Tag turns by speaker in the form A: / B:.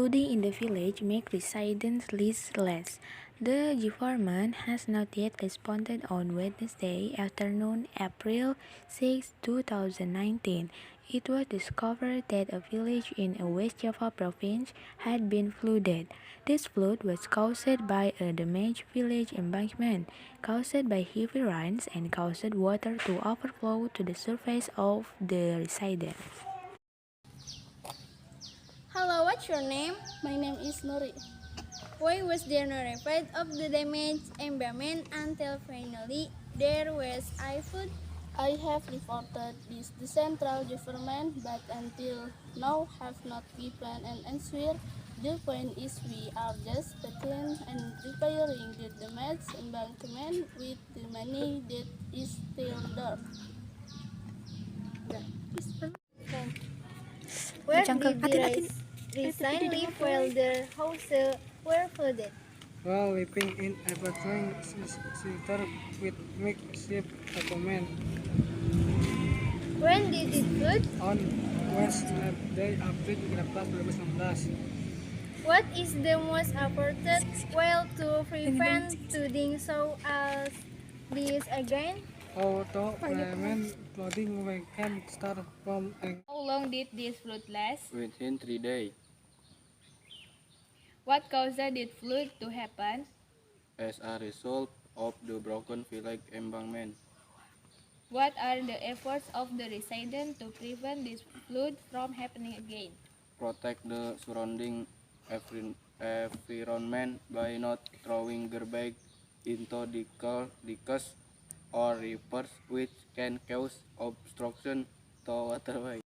A: flooding in the village make residents listless. The government has not yet responded on Wednesday afternoon, April 6, 2019. It was discovered that a village in a West Java province had been flooded. This flood was caused by a damaged village embankment, caused by heavy rains, and caused water to overflow to the surface of the residents.
B: Hello, what's your name?
C: My name is Nuri.
B: Why was there no report of the damaged environment until finally there was a flood?
C: I have reported this to the central government, but until now have not given an answer. The point is we are just between and repairing the damaged embankment with the money that is still there.
B: Where did the resign live while their houses were flooded?
D: While living in apartment shelter with makeshift apartment
B: When did it flood?
D: on Wednesday, April 13, 2019.
B: What is the most important way to prevent flooding so as this again?
D: Auto prevent flooding we can start from
E: How long did this flood last?
F: Within 3 days,
E: What caused the flood to happen?
F: as a result of the broken village embankment.
E: What are the efforts of the residents to prevent this flood from happening again?
F: Protect the surrounding environment by not throwing garbage into ditches or rivers, which can cause obstruction to waterway.